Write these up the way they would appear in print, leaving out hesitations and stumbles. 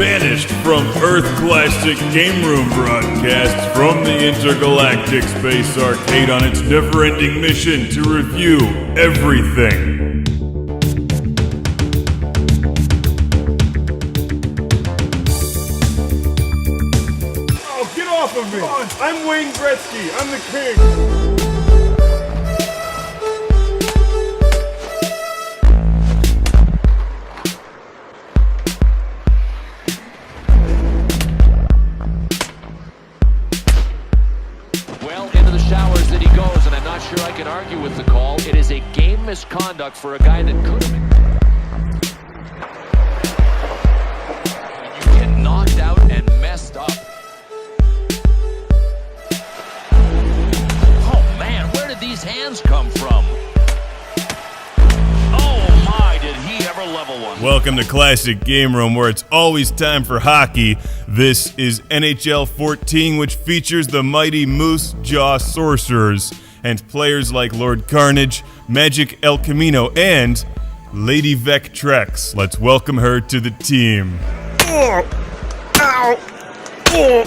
banished from Earth Classic Game Room broadcasts from the intergalactic space arcade on its never-ending mission to review everything. Oh, get off of me! I'm Wayne Gretzky. I'm the king. Sure, I can argue with the call. It is a game misconduct for a guy that could have been. You get knocked out and messed up. Oh man, where did these hands come from? Oh my, did he ever level one? Welcome to Classic Game Room, where it's always time for hockey. This is NHL 14, which features the mighty Moose Jaw Sorcerers and players like Lord Carnage, Magic El Camino, and Lady Vectrex. Let's welcome her to the team. Oh, ow, oh,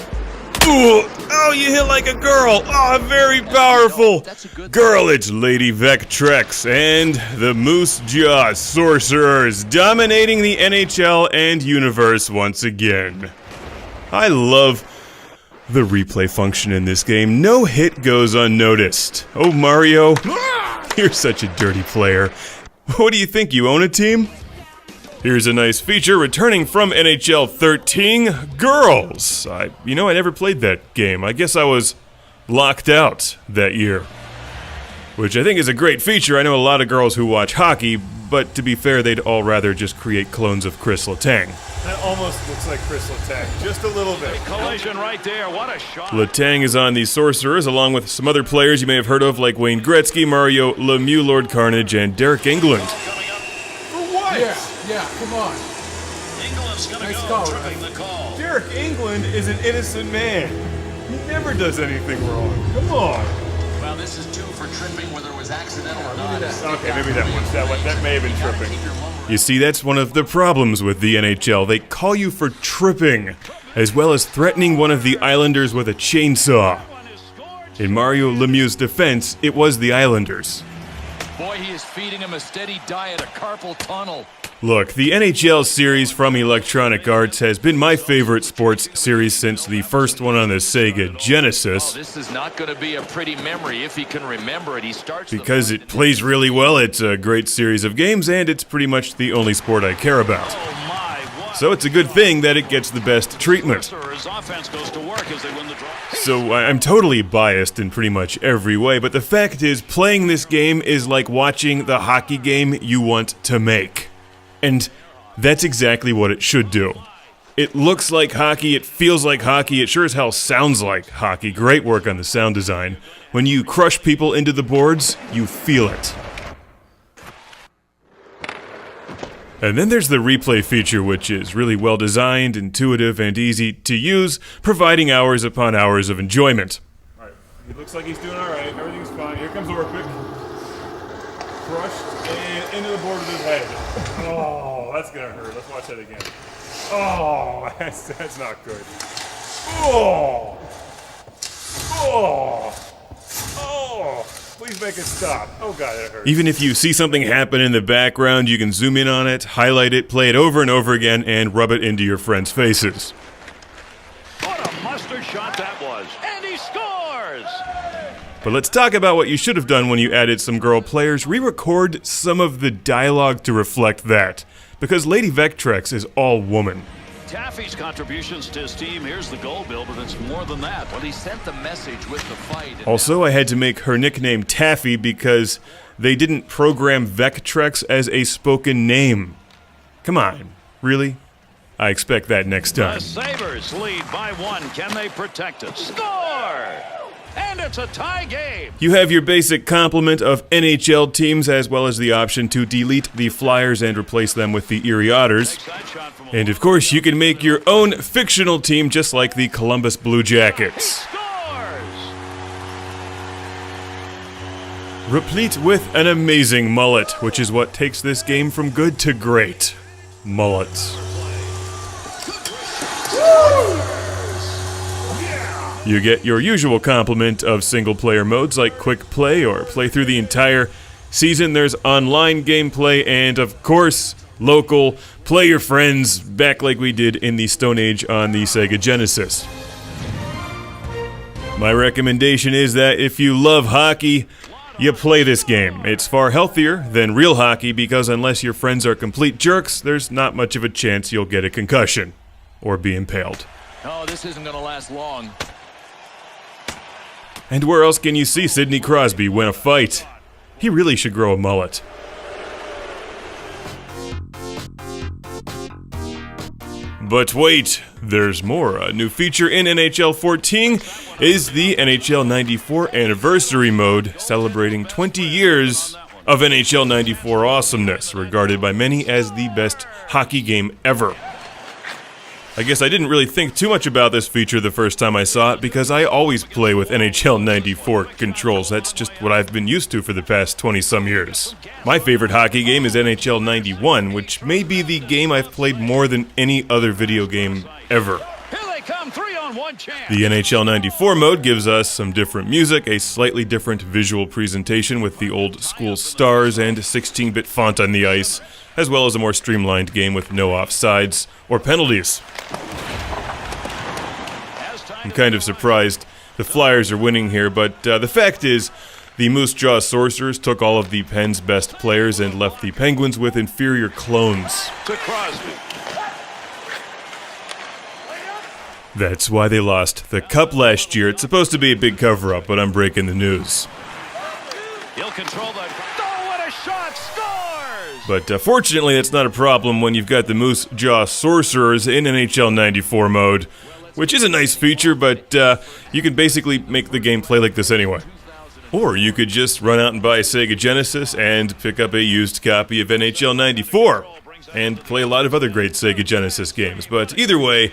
oh, you hit like a girl. Oh, very powerful. Girl, it's Lady Vectrex and the Moose Jaw Sorcerers dominating the NHL and universe once again. I love the replay function in this game. No hit goes unnoticed. Oh, Mario, you're such a dirty player. What do you think, you own a team? Here's a nice feature returning from NHL 13, Girls. I never played that game. I guess I was locked out that year, which I think is a great feature. I know a lot of girls who watch hockey, but to be fair, they'd all rather just create clones of Chris Letang. That almost looks like Chris Letang, just a little bit. Collision right there, what a shot. Letang is on the Sorcerers, along with some other players you may have heard of, like Wayne Gretzky, Mario Lemieux, Lord Carnage, and Derek England. For what? Yeah, come on. England's gonna Nice go, call, tripping right? the call. Derek England is an innocent man. He never does anything wrong. Come on. Well, this is 2 for tripping, whether it was accidental or not. Okay, maybe that may have been tripping. You see, that's one of the problems with the NHL. They call you for tripping, as well as threatening one of the Islanders with a chainsaw. In Mario Lemieux's defense, it was the Islanders. Boy, he is feeding him a steady diet of carpal tunnel. Look, the NHL series from Electronic Arts has been my favorite sports series since the first one on the Sega Genesis. Oh, this is not going to be a pretty memory if he can remember it. He starts because it plays really well, it's a great series of games, and it's pretty much the only sport I care about. Oh my, what? So it's a good thing that it gets the best treatment. His offense goes to work as they win the draw. So I'm totally biased in pretty much every way, but the fact is, playing this game is like watching the hockey game you want to make. And that's exactly what it should do. It looks like hockey, it feels like hockey, it sure as hell sounds like hockey. Great work on the sound design. When you crush people into the boards, you feel it. And then there's the replay feature, which is really well designed, intuitive, and easy to use, providing hours upon hours of enjoyment. Alright, he looks like he's doing alright. Everything's fine. Here comes Orpik. Crushed and into the board with his head. Oh, that's gonna hurt. Let's watch that again. Oh, that's not good. Oh! Oh! Oh! Please make it stop. Oh god, that hurts. Even if you see something happen in the background, you can zoom in on it, highlight it, play it over and over again, and rub it into your friends' faces. What a mustard shot that was. And he scores! But let's talk about what you should have done when you added some girl players. Re-record some of the dialogue to reflect that, because Lady Vectrex is all woman. Taffy's contributions to his team, here's the goal, Bill, but it's more than that. Well, he sent the message with the fight. Also, I had to make her nickname Taffy because they didn't program Vectrex as a spoken name. Come on, really? I expect that next time. The Sabres lead by 1. Can they protect it? Score! And it's a tie game. You have your basic complement of NHL teams, as well as the option to delete the Flyers and replace them with the Erie Otters. And of course, you can make your own fictional team, just like the Columbus Blue Jackets. Replete with an amazing mullet, which is what takes this game from good to great. Mullets. You get your usual complement of single-player modes like Quick Play or play through the entire season. There's online gameplay and, of course, local, play your friends, back like we did in the Stone Age on the Sega Genesis. My recommendation is that if you love hockey, you play this game. It's far healthier than real hockey because unless your friends are complete jerks, there's not much of a chance you'll get a concussion or be impaled. Oh, this isn't going to last long. And where else can you see Sidney Crosby win a fight? He really should grow a mullet. But wait, there's more. A new feature in NHL 14 is the NHL 94 Anniversary Mode, celebrating 20 years of NHL 94 awesomeness, regarded by many as the best hockey game ever. I guess I didn't really think too much about this feature the first time I saw it because I always play with NHL 94 controls. That's just what I've been used to for the past 20-some years. My favorite hockey game is NHL 91, which may be the game I've played more than any other video game ever. Here they come, 3-on-1 chance. The NHL 94 mode gives us some different music, a slightly different visual presentation with the old school stars and 16-bit font on the ice, as well as a more streamlined game with no offsides or penalties. I'm kind of surprised the Flyers are winning here, but the fact is, the Moose Jaw Sorcerers took all of the Penn's best players and left the Penguins with inferior clones. To Crosby. That's why they lost the Cup last year. It's supposed to be a big cover-up, but I'm breaking the news. He'll control the... Oh, what a shot! Scores! But fortunately, that's not a problem when you've got the Moose Jaw Sorcerers in NHL 94 mode, which is a nice feature, but you can basically make the game play like this anyway. Or you could just run out and buy a Sega Genesis and pick up a used copy of NHL 94 and play a lot of other great Sega Genesis games. But either way,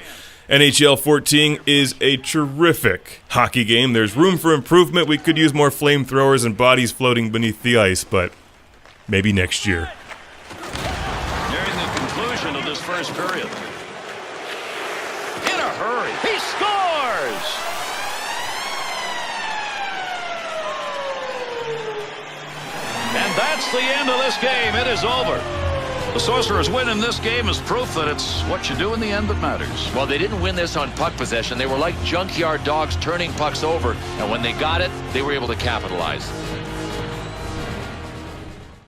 NHL 14 is a terrific hockey game. There's room for improvement. We could use more flamethrowers and bodies floating beneath the ice, but maybe next year. Nearing the conclusion of this first period. In a hurry, he scores! And that's the end of this game. It is over. The Sorcerers win in this game is proof that it's what you do in the end that matters. Well, they didn't win this on puck possession. They were like junkyard dogs turning pucks over, and when they got it, they were able to capitalize.